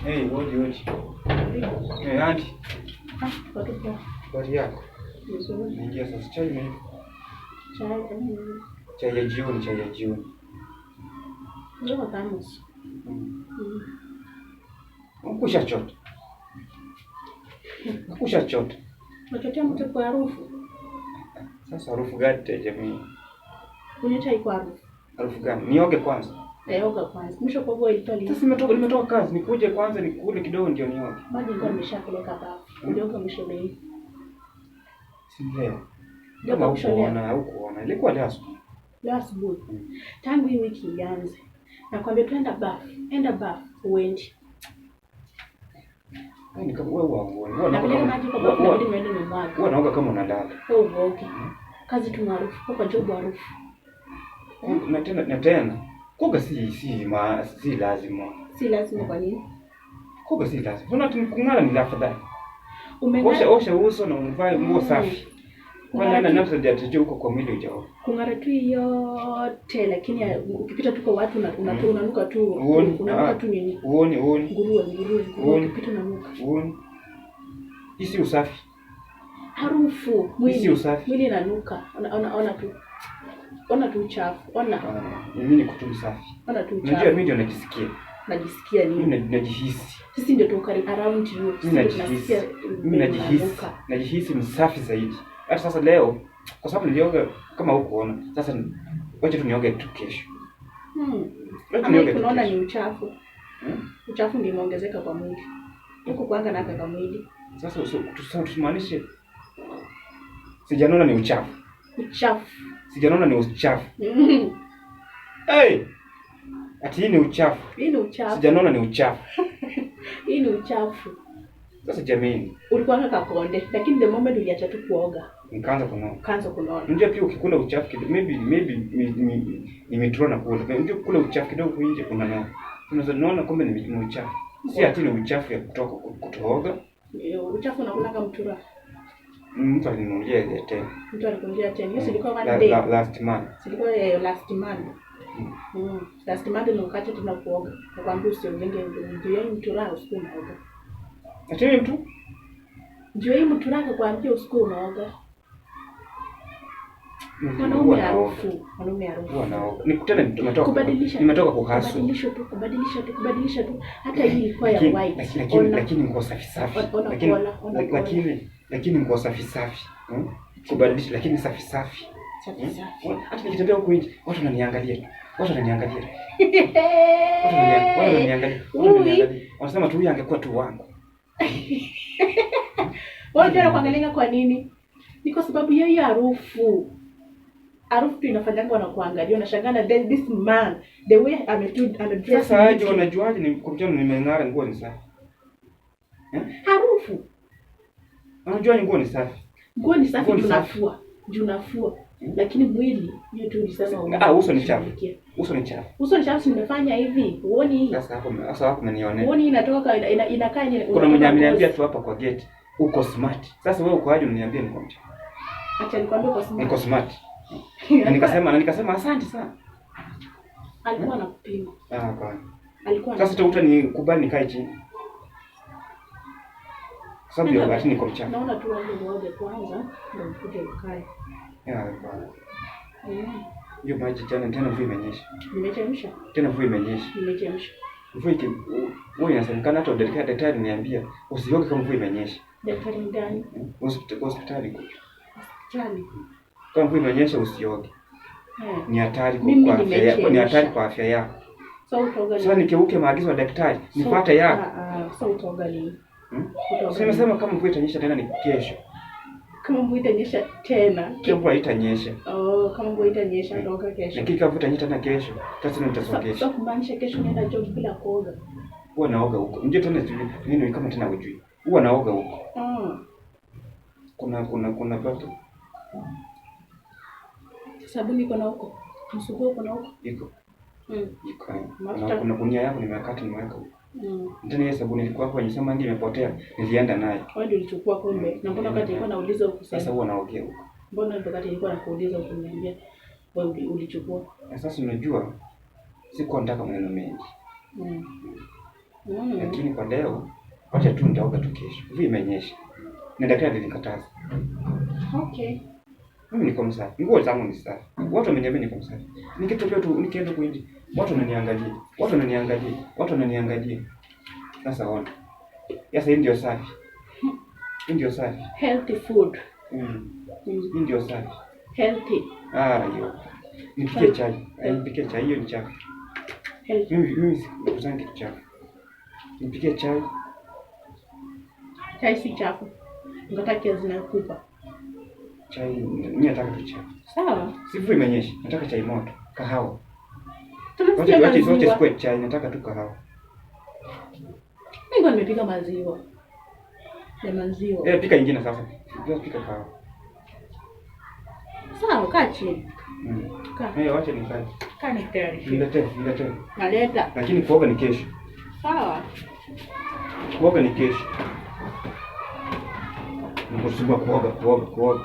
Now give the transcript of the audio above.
Hey, odi. Hey, auntie. Watoto. Bari yako. Nzuri. Niingia sasa chai ni. Chai Chai ya jioni. ndio tamus. Ukusha chota. Unachotea mtu kwa harufu. Sasa harufu gani jamii? Kunywa chai kwa harufu. Harufu gani? Nioge kwanza. Oga kwanza. Mwisho kwa boy itali. Sasa nimetoka kazi, nikuje kwanza nikule kidogo ndio nioge. Maji ndio nimeshapeleka bafu. Ndio mshuleni. Si leo. Kama huko ilikuwa leo asubuhi. Tangu hii wiki ianze. Nakwambia tuenda bafu. Enda bafu uende. Ni kama wewe uone. Napeleka maji kwa bafu na niende nimwaga. Wewe unaoga kama unalala. Okay. Kazi tu maarufu kwa job harufu. Na tena. Kuoga si lazima. Si lazima kwa nini? Kuoga si lazima. Mbona kung'ara ni afadhali? Osha uso na uvae nguo safi. Kwa nini nafsi ndio huko kwa mwili ujao? Kung'ara tu yote lakini ukipita tu kwa watu unanuka tu. Unanuka tu nini? Uone. Nguruwe. Ukipita unanuka. Uone. Hisi usafi. Harufu mwili. Hisi usafi. Mwili inanuka. Ona tu uchafu. Mimi ni kutu safi. Ona tu uchafu. Unajua mimi ndio najisikia. Najisikia nini? Mimi najihisi. Sisi ndio tuko around you. Mimi najihisi msafi zaidi. Hata sasa leo kwa sababu nilioga kama hukuona. Sasa wacha tu nioge tu kesho. Unaona ni uchafu. Uchafu ndio umeongezeka kwa mwili. Huko kuanga na kwa mwili. Sasa tusimaanishe sijanona ni uchafu. Sijanona ni uchafu. Hey! Ati hii ni uchafu. Sijanona ni uchafu. Hii ni uchafu. Sasa jamii. Ulikuwa kakonde, lakini the moment uliacha tu kuoga, nikaanza kunaona. Unajua pia ukikula uchafu kidogo, maybe nimetrona kula. Unajua kula uchafu kidogo nje unaona. Unaona kumbe ni uchafu. Si ati ni uchafu ya kutooga. Uchafu unakula mtura. Mtu alininunulia tena. Mtu alikununulia tena. Hiyo silikuwa one day. Last month. Silikuwa last month. Last month ndio wakati tunakuoga. Nakwambia usiongenge ndio mtura usiku unaoga. Ati mtu? Ndio hii mtura akakwambia usiku unaoga. Wanaume harufu. Nikutane nimetoka kuhasu. Kubadilisha tu. Hata hii ilikuwa ya white. Lakini nguo safi. Lakini nguo safi. Kubadilisha lakini safi. Hata nikitembea huko nje, watu wananiangalia. Wanasema tu huyu angekuwa tu wangu. Wewe ndio unaangalia kwa nini? Ni kwa sababu hiyo harufu. Harufu tu inafanyanga wanakuangalia, unashangana this man the way amedress. Sasa aje unajuaje ni kupitana nimeng'ara nguo ni safi? Harufu. Unajua nguo ni safi. Nguo ni safi tunafua. Lakini mwili hiyo tu ulisema uso ni chafu. Uso ni chafu nimefanya hivi. Uone hii. Sasa hapo umeniona. Uone inatoka inakaa yenyewe. Kuna mwenye ameniambia tu hapa kwa gate uko smart. Sasa wewe uko aje unaniambia niko mcha? Acha nikwambie uko smart. Niko smart. Nikasema asante sana. Alikuwa anakupima. Bwana. Sasa tuta nikubali nikae chini. Sababu ya basi niko mcha. Naona tu wewe kwanza ndio ukuje ukae. Bwana. Hiyo maji tena mvua imenyesha. Nimechemsha. Tena mvua imenyesha. Nimechemsha. Mvua wewe inasemekana hata daktari niambia usioge kama mvua imenyesha. Daktari gani? Hospitali. Kama mvua imenyesha usioge. Yeah. Ni hatari kwa afya yako. Ni hatari kwa afya yako. So utaoga Sasa nikeuke maagizo ya daktari, nifuate yako. So utaoga lini? Sema kama mvua itanyesha tena ni kesho. Kama mvua itanyesha tena. Mvua haitanyesha. Kama mvua itanyesha utaoga kesho. Lakini kama mvua itanyesha tena kesho, sasa nitasogea. So kumaanisha kesho naenda job bila kuoga. Huwa naoga huko. Nje tena nini kama tena hujui. Huwa naoga huko. Kuna bato. Sabuni iko na huko. Msuguo uko na huko. Iko. Iko. Mafuta. Kuna gunia yangu nimeweka huko. Ndani ya sabuni ilikuwa hapo nisema ndio imepotea. Nilienda naye. Wewe ndio ulichukua kombe. Na mbona wakati nilikuwa nauliza huko sasa huwa naogea huko. Mbona wakati nilikuwa nakuuliza huko uniambia wewe ulichukua? Sasa unajua sikuwa nataka maneno mengi. Lakini kwa leo wacha tu nitaoga tu kesho. Hivi imenyesha. Na daktari alinikataza. Okay. Mimi niko msafi. Nguo zangu ni safi. Watu wameniambia niko msafi. Nikitokea tu nikienda kuindi, watu wananiangalia. Sasa ona. Sasa hii ndio safi. Healthy food. Hii ndio safi. Healthy. Hiyo. Nipikie chai. Hiyo ni chafu. Mimi sikuzangi kitu chafu. Nipikie chai. Chai si chafu. Unataka kiasi nakupa. Chai, mimi nataka tu chai. Sawa. Sifu imenyesha. Nataka chai moto, kahawa. Wacha Zote chai, nataka tu kahawa. Mimi nimepika maziwa. Ya maziwa. Pika ingine sasa. Pika kahawa. Sawa, kaa chini. Wacha nikae. Kaa nitayarishe. Niletee. Naleta. Lakini kuoga ni kesho. Sawa. Kuoga ni kesho. Nikusumbua kuoga.